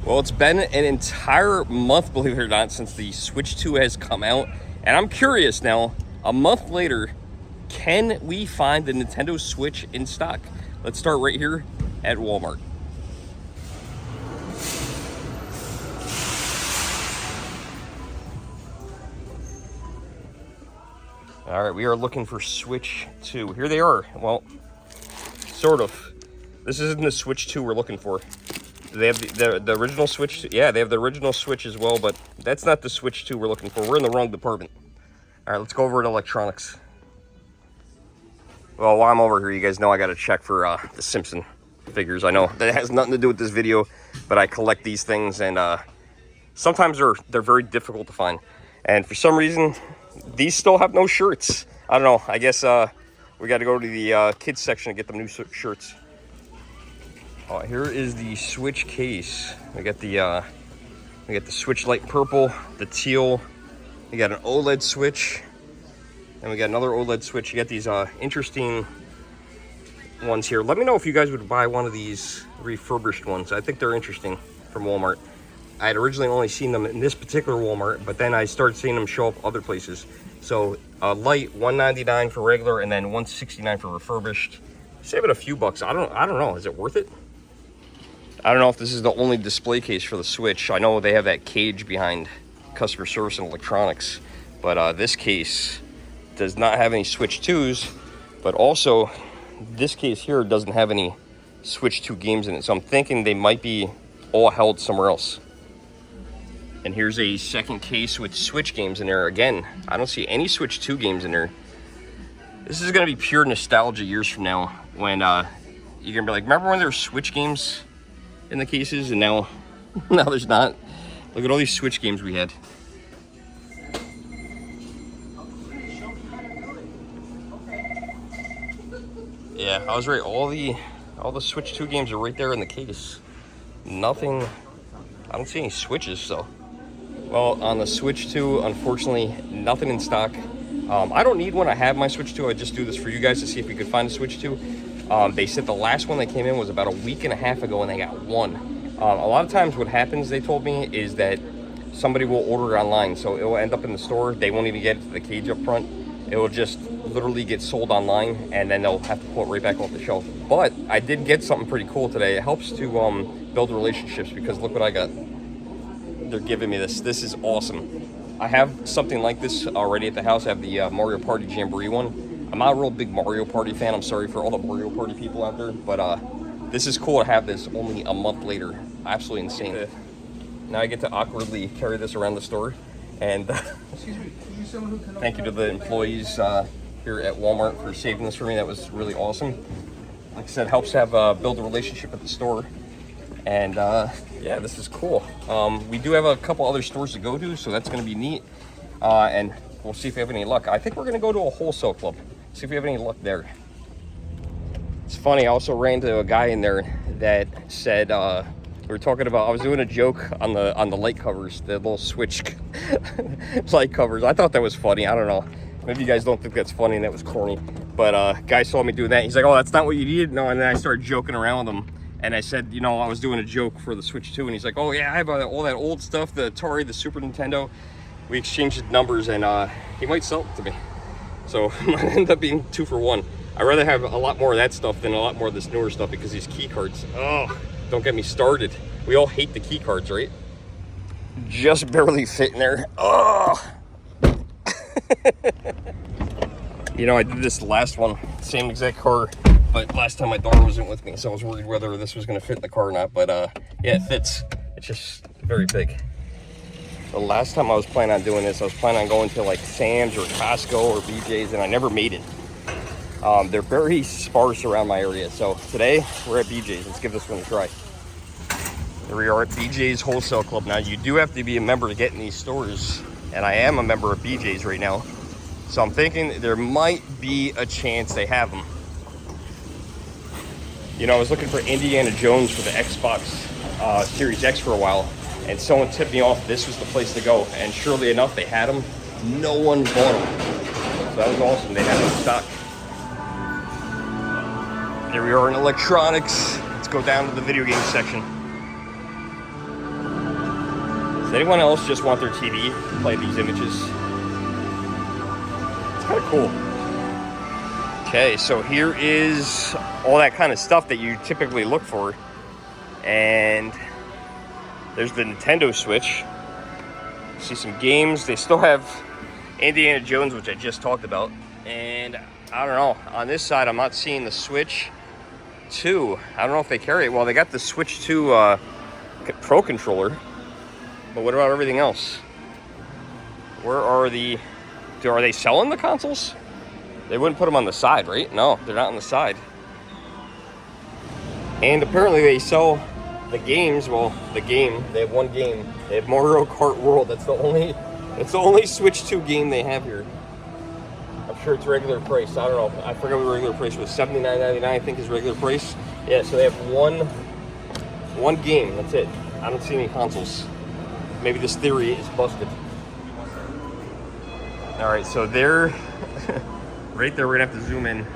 Well, it's been an entire month, believe it or not, since the Switch 2 has come out. And I'm curious now, a month later, can we find the Nintendo Switch in stock? Let's start right here at Walmart. All right, we are looking for Switch 2. Here they are. Well, sort of. This isn't the Switch 2 we're looking for. They have the original Switch. Yeah, they have the original Switch as well, but that's not the Switch 2 we're looking for. We're in the wrong department. All right, let's go over to electronics. Well, while I'm over here, you guys know I got to check for the Simpson figures. I know that has nothing to do with this video, but I collect these things, and sometimes they're very difficult to find. And for some reason, these still have no shirts. I don't know. I guess we got to go to the kids section to get them new shirts. Here is the Switch case. We got the Switch light purple, the teal. We got an OLED Switch, and we got another OLED Switch. You got these interesting ones here. Let me know if you guys would buy one of these refurbished ones. I think they're interesting from Walmart. I had originally only seen them in this particular Walmart, but then I started seeing them show up other places. So light, $199 for regular, and then $169 for refurbished. Save it a few bucks. I don't know. Is it worth it? I don't know if this is the only display case for the Switch. I know they have that cage behind customer service and electronics, but this case does not have any Switch 2s, but also this case here doesn't have any Switch 2 games in it. So I'm thinking they might be all held somewhere else. And here's a second case with Switch games in there. Again, I don't see any Switch 2 games in there. This is gonna be pure nostalgia years from now when you're gonna be like, remember when there were Switch games in the cases, and now there's not. Look at all these Switch games we had. Yeah, I was right. All the Switch 2 games are right there in the case. Nothing. I don't see any Switches, so. Well, on the Switch 2, unfortunately, nothing in stock. I don't need one. I have my Switch 2. I just do this for you guys to see if we could find a Switch 2. They said the last one that came in was about a week and a half ago, and they got one. A lot of times what happens, they told me, is that somebody will order it online, so it will end up in the store. They won't even get it to the cage up front. It will just literally get sold online, and then they'll have to pull it right back off the shelf. But I did get something pretty cool today. It helps to build relationships, because look what I got. They're giving me this. This is awesome. I have something like this already at the house. I have the Mario Party Jamboree one. I'm not a real big Mario Party fan. I'm sorry for all the Mario Party people out there, but this is cool to have this only a month later. Absolutely insane. Now I get to awkwardly carry this around the store, and excuse me, are you someone who can thank you to the employees here at Walmart for saving this for me. That was really awesome. Like I said, helps to have build a relationship at the store, and yeah, this is cool. We do have a couple other stores to go to, so that's going to be neat, and we'll see if we have any luck. I think we're going to go to a Wholesale Club, see if we have any luck there. It's funny, I also ran into a guy in there that said, we were talking about, I was doing a joke on the light covers, the little Switch light covers. I thought that was funny. I don't know. Maybe you guys don't think that's funny and that was corny. But guy saw me doing that. He's like, oh, that's not what you needed? No, and then I started joking around with him. And I said, you know, I was doing a joke for the Switch 2. And he's like, oh, yeah, I have all that old stuff, the Atari, the Super Nintendo. We exchanged numbers, and he might sell it to me. So it might end up being 2 for 1. I'd rather have a lot more of that stuff than a lot more of this newer stuff, because these key cards, oh, don't get me started. We all hate the key cards, right? Just barely fit in there. Oh. You know, I did this last one, same exact car, but last time my daughter wasn't with me, so I was worried whether this was going to fit in the car or not. But yeah, it fits. It's just very big. The last time I was planning on doing this, I was planning on going to like Sam's or Costco or BJ's, and I never made it. They're very sparse around my area, so today we're at BJ's. Let's give this one a try. Here we are at BJ's Wholesale Club. Now, you do have to be a member to get in these stores, and I am a member of BJ's right now, so I'm thinking there might be a chance they have them. You know, I was looking for Indiana Jones for the Xbox Series X for a while, and someone tipped me off this was the place to go, and surely enough, they had them. No one bought them, so that was awesome. They had them in stock. Here we are in electronics. Let's go down to the video game section. Does anyone else just want their TV to play these images? It's kind of cool. Okay, so here is all that kind of stuff that you typically look for. And there's the Nintendo Switch. See some games. They still have Indiana Jones, which I just talked about. And I don't know, on this side I'm not seeing the Switch 2. I don't know if they carry it. Well, they got the Switch 2 Pro controller. But what about everything else? Where are are they selling the consoles? They wouldn't put them on the side, right? No, they're not on the side. And apparently they sell the games. Well, they have one game. They have Mario Kart World. That's the only Switch 2 game they have here. I'm sure it's regular price. I don't know. I forgot what the regular price was. $79.99, I think, is regular price. Yeah, so they have one game. That's it. I don't see any consoles. Maybe this theory is busted. All right, so they're right there. We're gonna have to zoom in.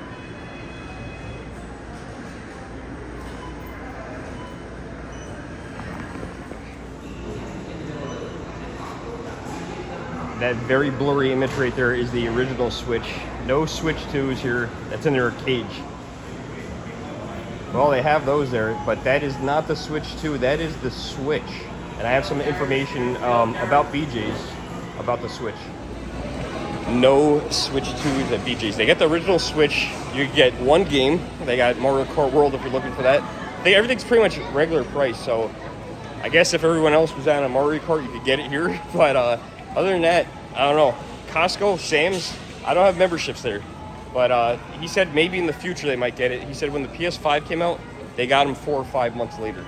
That very blurry image right there is the original Switch. No Switch 2s here. That's in their cage. Well, they have those there, but that is not the Switch 2. That is the Switch. And I have some information about BJ's about the Switch. No Switch 2s at BJ's. They got the original Switch. You get one game. They got Mario Kart World if you're looking for that. Everything's pretty much regular price. So I guess if everyone else was on a Mario Kart, you could get it here. But other than that, I don't know. Costco, Sam's, I don't have memberships there. But he said maybe in the future they might get it. He said when the PS5 came out, they got them 4 or 5 months later.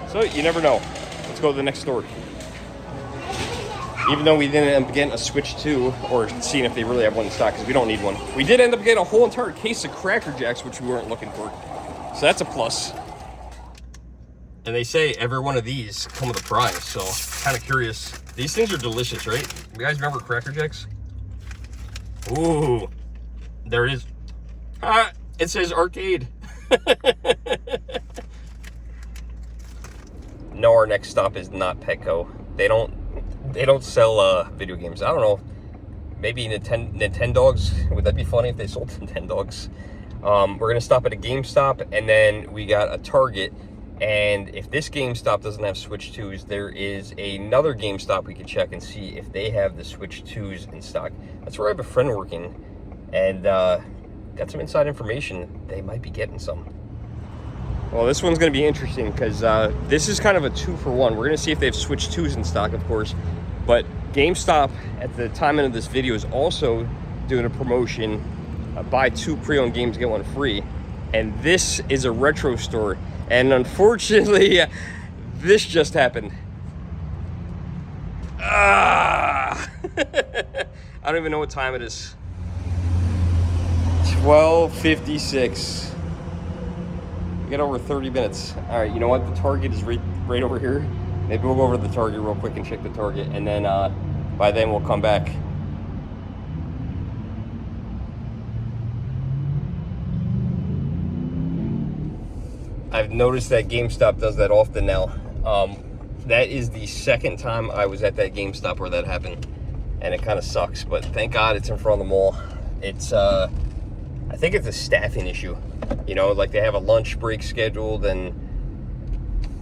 So you never know. Let's go to the next store. Even though we didn't end up getting a Switch 2 or seeing if they really have one in stock, because we don't need one. We did end up getting a whole entire case of Cracker Jacks, which we weren't looking for. So that's a plus. And they say every one of these come with a prize, so kind of curious. These things are delicious, right? You guys remember Cracker Jacks? Ooh, there it is. Ah, it says arcade. No, our next stop is not Petco. They don't sell video games. I don't know. Maybe Nintendogs. Would that be funny if they sold Nintendogs? We're gonna stop at a GameStop, and then we got a Target. And if this GameStop doesn't have Switch 2s, there is another GameStop we can check and see if they have the Switch 2s in stock. That's where I have a friend working, and got some inside information. They might be getting some. Well, this one's going to be interesting because this is kind of a 2-for-1. We're going to see if they have Switch 2s in stock, of course. But GameStop, at the time of this video, is also doing a promotion. Buy 2 pre-owned games, get 1 free. And this is a retro store. And unfortunately, this just happened. I don't even know what time it is. 12:56. We got over 30 minutes. All right, you know what? The Target is right over here. Maybe we'll go over to the Target real quick and check the Target, and then by then we'll come back. I've noticed that GameStop does that often now. That is the second time I was at that GameStop where that happened, and it kind of sucks, but thank God it's in front of the mall. It's, I think it's a staffing issue. You know, like they have a lunch break scheduled, and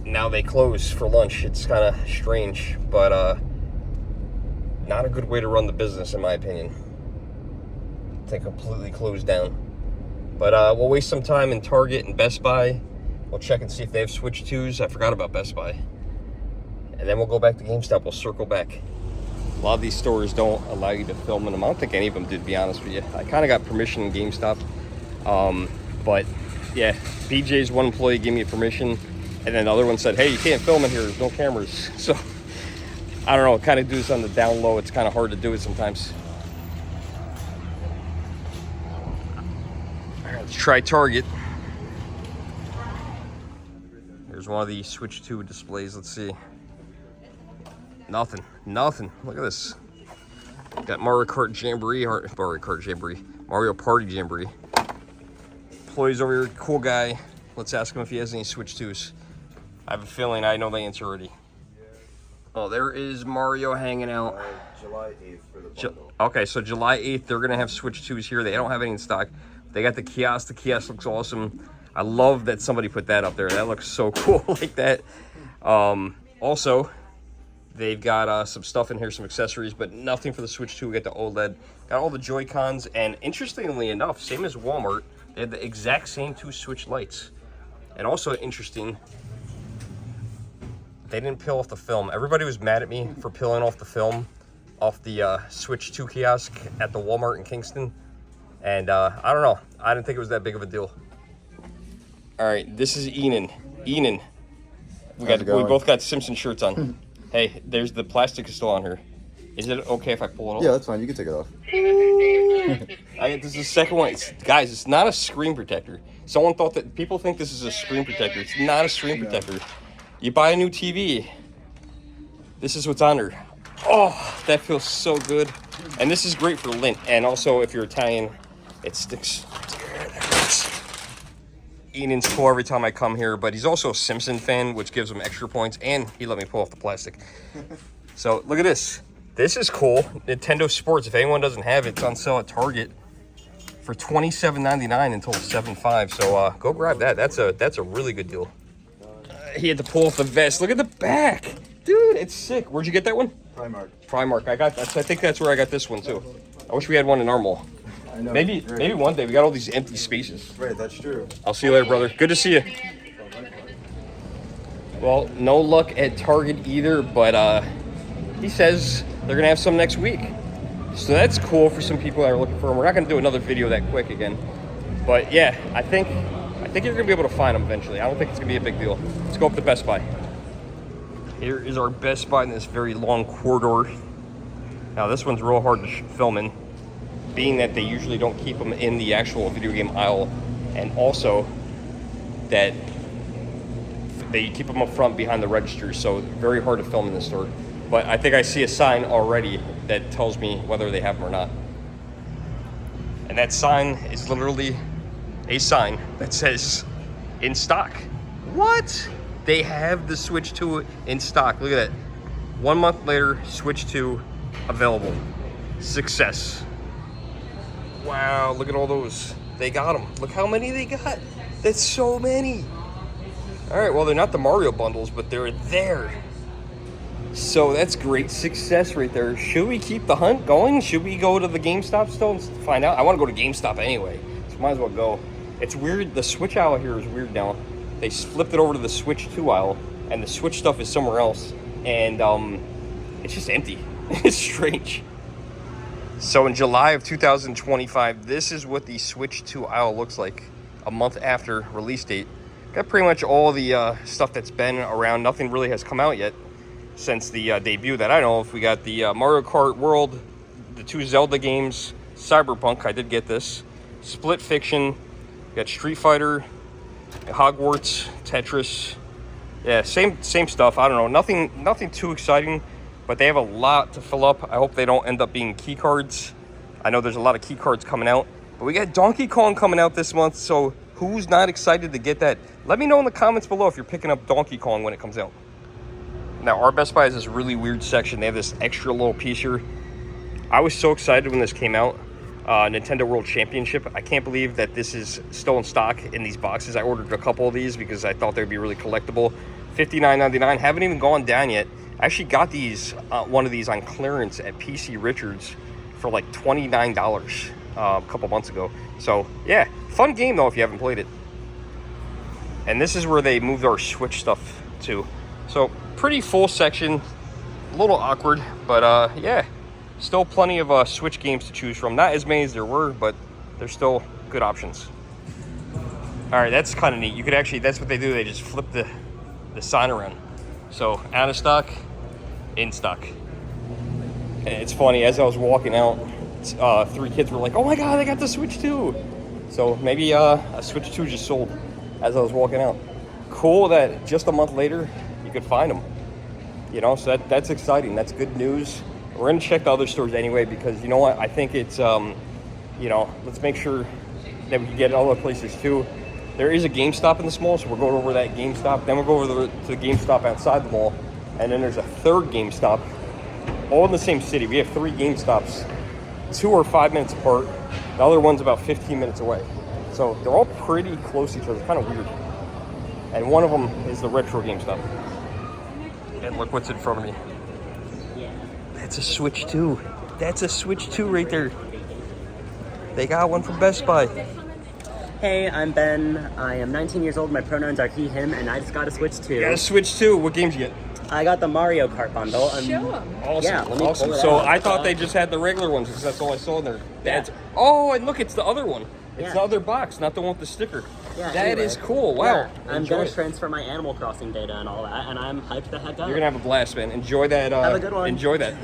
now they close for lunch. It's kind of strange, but not a good way to run the business, in my opinion. They completely closed down. But we'll waste some time in Target and Best Buy. We'll check and see if they have Switch 2s. I forgot about Best Buy. And then we'll go back to GameStop. We'll circle back. A lot of these stores don't allow you to film in them. I don't think any of them did, to be honest with you. I kind of got permission in GameStop. But yeah, BJ's one employee gave me permission, and then the other one said, hey, you can't film in here, there's no cameras. So I don't know, kind of do this on the down low. It's kind of hard to do it sometimes. All right, let's try Target. Here's one of the Switch 2 displays. Let's see. Nothing. Look at this. Got Mario Party Jamboree. Mario Party Jamboree. Employee's over here, cool guy. Let's ask him if he has any Switch 2s. I have a feeling I know the answer already. Oh, there is Mario hanging out. July 8th for the bundle. Okay, so July 8th, they're going to have Switch 2s here. They don't have any in stock. They got the kiosk. The kiosk looks awesome. I love that somebody put that up there. That looks so cool like that. Also, they've got some stuff in here, some accessories, but nothing for the Switch 2. We got the OLED. Got all the Joy-Cons, and interestingly enough, same as Walmart, they had the exact same 2 Switch lights. And also interesting, they didn't peel off the film. Everybody was mad at me for peeling off the film off the Switch 2 kiosk at the Walmart in Kingston. And I don't know. I didn't think it was that big of a deal. All right, this is Enan. Enan, we both got Simpson shirts on. Hey, there's the plastic is still on here. Is it okay if I pull it off? Yeah, that's fine. You can take it off. This is the second one. Guys, it's not a screen protector. Someone thought that people think this is a screen protector. It's not a screen protector. You buy a new TV. This is what's on her. Oh, that feels so good. And this is great for lint. And also, if you're Italian, it sticks. Enan's cool every time I come here, but he's also a Simpson fan, which gives him extra points. And he let me pull off the plastic. So look at this. This is cool. Nintendo Sports. If anyone doesn't have it, it's on sale at Target for $27.99 until $7.5. So go grab that. That's a really good deal. He had to pull off the vest. Look at the back, dude. It's sick. Where'd you get that one? Primark. I think that's where I got this one too. I wish we had one in our mall. I know. Maybe one day. We got all these empty spaces. Right, that's true. I'll see you later, brother. Good to see you. Well, no luck at Target either, but he says they're gonna have some next week. So that's cool for some people that are looking for them. We're not gonna do another video that quick again. But yeah, I think you're gonna be able to find them eventually. I don't think it's gonna be a big deal. Let's go up to Best Buy. Here is our Best Buy in this very long corridor. Now this one's real hard to film in, being that they usually don't keep them in the actual video game aisle, and also that they keep them up front behind the registers, so very hard to film in this store. But I think I see a sign already that tells me whether they have them or not. And that sign is literally a sign that says in stock. What? They have the Switch 2 in stock. Look at that. 1 month later, Switch 2 available. Success. Wow, look at all those. They got them. Look how many they got. That's so many. All right, well, they're not the Mario bundles, but they're there. So that's great success right there. Should we keep the hunt going? Should we go to the GameStop still and find out? I want to go to GameStop anyway, so might as well go. It's weird. The Switch aisle here is weird now. They flipped it over to the Switch 2 aisle, and the Switch stuff is somewhere else, and it's just empty. It's strange. So in July of 2025, this is what the Switch 2 aisle looks like a month after release date. Got pretty much all the stuff that's been around. Nothing really has come out yet since the debut that I know of. We got the Mario Kart World, the 2 Zelda games, Cyberpunk, I did get this, Split Fiction, we got Street Fighter, Hogwarts, Tetris. Yeah, same stuff. I don't know, nothing too exciting, but they have a lot to fill up. I hope they don't end up being key cards. I know there's a lot of key cards coming out, but we got Donkey Kong coming out this month, so who's not excited to get that? Let me know in the comments below if you're picking up Donkey Kong when it comes out. Now, our Best Buy has this really weird section. They have this extra little piece here. I was so excited when this came out. Nintendo World Championship. I can't believe that this is still in stock in these boxes. I ordered a couple of these because I thought they'd be really collectible. $59.99. Haven't even gone down yet. I actually got these, one of these on clearance at PC Richards for like $29 a couple months ago. So yeah, fun game though if you haven't played it. And this is where they moved our Switch stuff to. So pretty full section, a little awkward, but yeah, still plenty of Switch games to choose from. Not as many as there were, but there's still good options. All right, that's kind of neat. You could actually, that's what they do. They just flip the sign around. So out of stock, in stock. And it's funny, as I was walking out, 3 kids were like, oh my God, they got the Switch 2. So maybe a Switch 2 just sold as I was walking out. Cool that just a month later, you could find them. You know, so that's exciting. That's good news. We're gonna check the other stores anyway, because you know what? I think it's, you know, let's make sure that we can get other places too. There is a GameStop in this mall, so we're going over that GameStop. Then we'll go over to the GameStop outside the mall. And then there's a third GameStop, all in the same city. We have 3 GameStops. 2 are 5 minutes apart. The other one's about 15 minutes away. So they're all pretty close to each other. It's kind of weird. And one of them is the retro GameStop. And look what's in front of me. That's a Switch 2. That's a Switch 2 right there. They got one from Best Buy. Hey, I'm Ben. I am 19 years old. My pronouns are he, him, and I just got a Switch 2. You got a Switch 2. What games you get? I got the Mario Kart bundle. Show them. Awesome. Yeah, let me awesome. pull it So out. I thought they just had the regular ones because that's all I saw in there. Yeah. Oh, and look, it's the other one. It's Yeah. the other box, not the one with the sticker. Yeah, That is anyway. cool. Wow. Yeah, I'm Enjoy gonna it. transfer my Animal Crossing data and all that, and I'm hyped the heck up. You're gonna have a blast, man. Enjoy that. Have a good one. Enjoy that.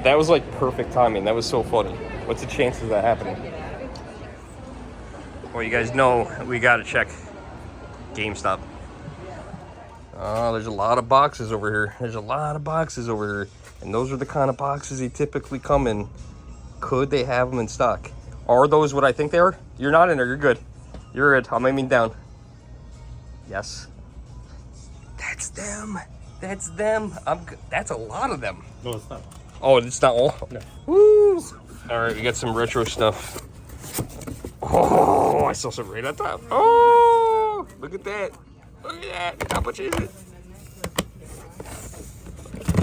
That was like perfect timing. That was so funny. What's the chances of that happening? Well, you guys know we gotta check GameStop. Oh, there's a lot of boxes over here. There's a lot of boxes over here, and those are the kind of boxes they typically come in. Could they have them in stock? Are those what I think they are? You're not in there. You're good. You're good. I'm aiming down. Yes. That's them. That's them. That's a lot of them. No, it's not. Oh, it's not all? No. Woo! All right, we got some retro stuff. Oh, I saw some right on top. Oh, look at that. Look at that. How much is it?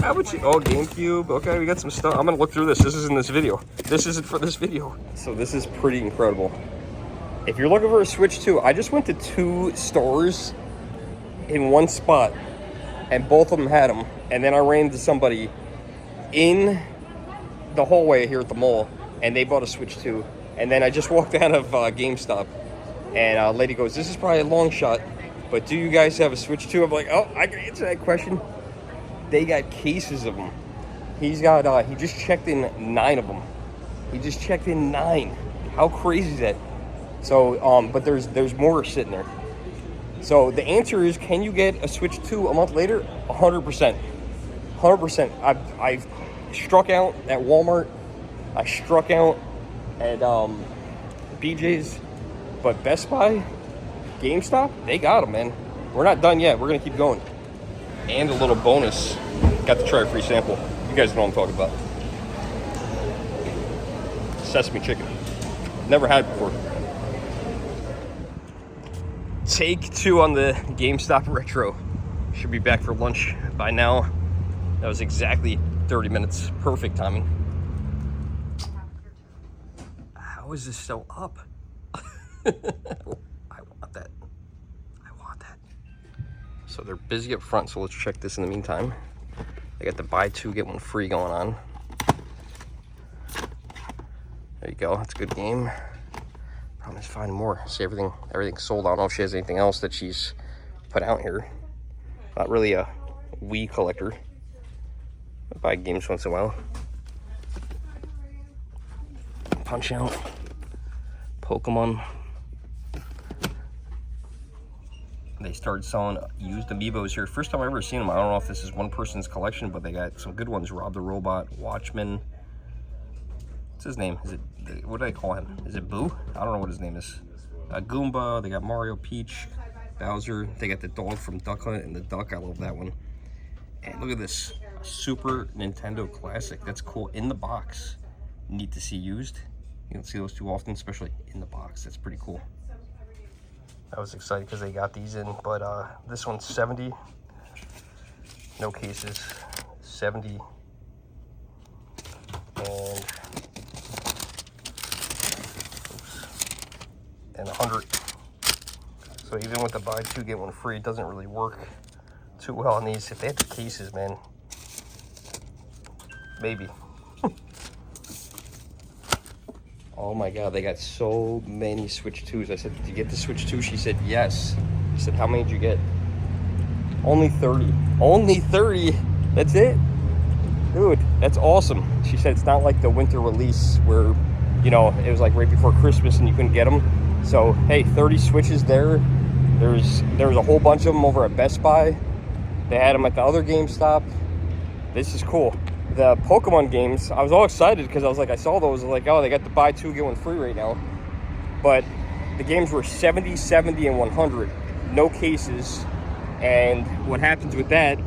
How much? Oh, GameCube. Okay, we got some stuff. I'm going to look through this. This is in this video. This isn't for this video. So this is pretty incredible. If you're looking for a Switch 2, I just went to 2 stores in one spot, and both of them had them. And then I ran into somebody in the hallway here at the mall, and they bought a Switch 2. And then I just walked out of GameStop, and a lady goes, "This is probably a long shot, but do you guys have a Switch 2?" I'm like, "Oh, I can answer that question." They got cases of them. He's got, he just checked in 9 of them. He just checked in 9. How crazy is that? So, but there's more sitting there. So the answer is, can you get a Switch 2 a month later? 100%. 100%. I've struck out at Walmart. I struck out at BJ's. But Best Buy, GameStop, they got them, man. We're not done yet. We're going to keep going. And a little bonus. Got to try a free sample. You guys know what I'm talking about. Sesame chicken. Never had it before. Take 2 on the GameStop Retro. Should be back for lunch by now. That was exactly 30 minutes. Perfect timing. How is this still up? I want that. I want that. So they're busy up front, so let's check this in the meantime. They got the buy 2, get 1 free going on. There you go. That's a good game. Problem is finding more. See, everything's sold out. I don't know if she has anything else that she's put out here. Not really a Wii collector. I buy games once in a while. Punch Out. Pokemon. They started selling used amiibos here. First time I've ever seen them. I don't know if this is one person's collection, but they got some good ones. Rob the Robot, Watchman. What's his name? Is it, what do I call him? Is it Boo? I don't know what his name is. Goomba, they got Mario, Peach, Bowser. They got the dog from Duck Hunt and the duck. I love that one. And look at this. A Super Nintendo Classic. That's cool. In the box. Neat to see used. You don't see those too often, especially in the box. That's pretty cool. I was excited because they got these in, but this one's 70. No cases. 70. And 100. So even with the buy 2 get 1 free, it doesn't really work too well on these. If they had the cases, man, maybe. Oh my God, they got so many Switch 2s. I said, "Did you get the Switch 2?" She said, "Yes." I said, "How many did you get?" Only 30. Only 30? That's it? Dude, that's awesome. She said it's not like the winter release where, you know, it was like right before Christmas and you couldn't get them. So, hey, 30 Switches there. There's a whole bunch of them over at Best Buy. They had them at the other GameStop. This is cool. The Pokemon games, I was all excited because I was like, I saw those, like, oh, they got the buy 2 get 1 free right now. But the games were 70, 70, and 100. No cases. And what happens with that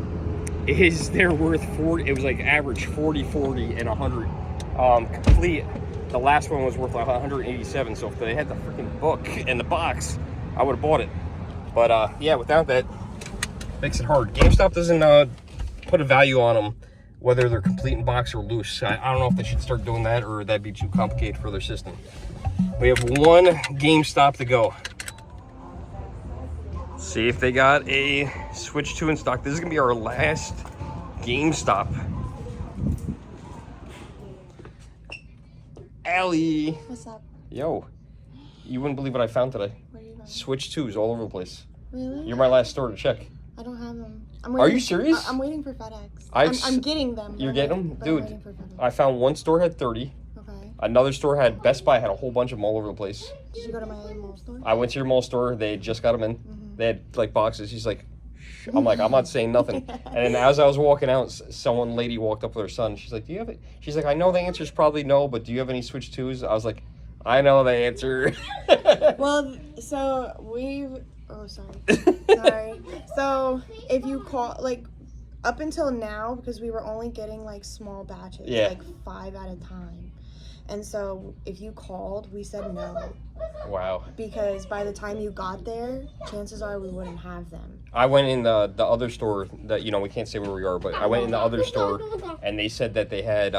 is they're worth 40. It was like average 40, 40, and 100. Complete. The last one was worth like 187. So if they had the freaking book and the box, I would have bought it. But yeah, without that, makes it hard. GameStop doesn't put a value on them, whether they're complete in box or loose. I don't know if they should start doing that, or that'd be too complicated for their system. We have one GameStop to go. See if they got a Switch 2 in stock. This is gonna be our last GameStop. Allie. What's up? Yo, you wouldn't believe what I found today. What are you doing? Switch 2s all over the place. Really? You're my last store to check. I don't have them. Are you serious? I'm waiting for FedEx. I've I'm getting them. You're getting them? but I'm Dude, waiting for FedEx. I found one store had 30. Okay. Another store had, Best Buy had a whole bunch of them all over the place. Did you go to my mall store? I went to your mall store. They had just got them in. They had like boxes. She's like, shh. I'm like, I'm not saying nothing. And then as I was walking out, lady walked up with her son. She's like, do you have it? She's like, I know the answer is probably no, but do you have any Switch 2s? I was like, I know the answer. Well, so oh, sorry. Sorry. So if you call, like, up until now, because we were only getting like small batches, like 5 at a time. And so if you called, we said no. Wow. Because by the time you got there, chances are we wouldn't have them. I went in the other store that, we can't say where we are, but I went in the other store and they said that they had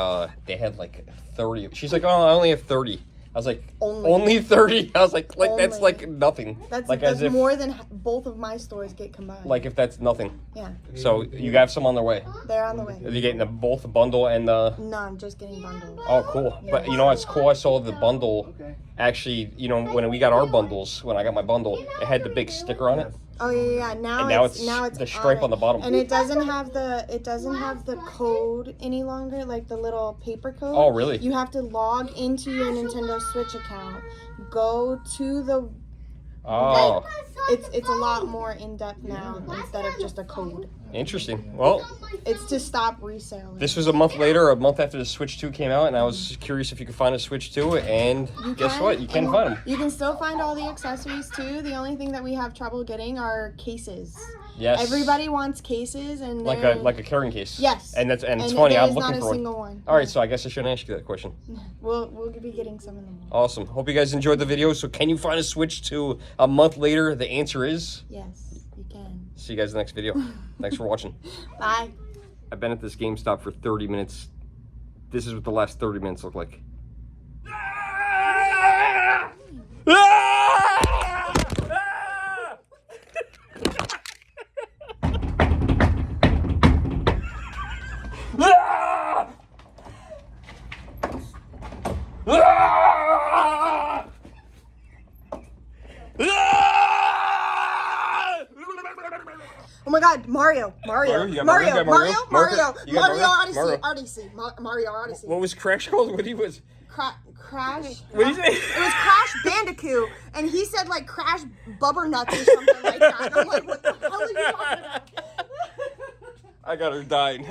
like 30. She's like, oh, I only have 30. I was like, only 30? I was like that's like nothing. That's like as if more than both of my stores get combined. Like if that's nothing. Yeah. So you have some on their way. They're on the way. Are you getting both the bundle and the? No, I'm just getting bundles. Oh, cool. Yeah. But you know what's cool? I saw the bundle. Actually, when we got our bundles, when I got my bundle, it had the big sticker on it. Oh yeah. Now it's the stripe on the bottom. And it doesn't have the code any longer, like the little paper code. Oh really? You have to log into your Nintendo Switch account, go to the. Oh. It's a lot more in depth now instead of just a code. Interesting. Well, it's to stop reselling. This was a month after the Switch 2 came out, and I was curious if you could find a Switch 2, and guess what? You can find them. You can still find all the accessories too. The only thing that we have trouble getting are cases. Yes. Everybody wants cases, and like a carrying case. Yes. And it's funny. I'm looking for one. There's not a single one. All right, so I guess I shouldn't ask you that question. We'll be getting some in the morning. Awesome. Hope you guys enjoyed the video. So can you find a Switch 2 a month later? The answer is yes, you can. See you guys in the next video. Thanks for watching. Bye. I've been at this GameStop for 30 minutes. This is what the last 30 minutes look like. Oh my God, Mario Odyssey. What was Crash called? What he was? Crash. What did you say? It was Crash Bandicoot, and he said like Crash Bubbernuts or something like that. I'm like, what the hell are you talking about? I got her dying.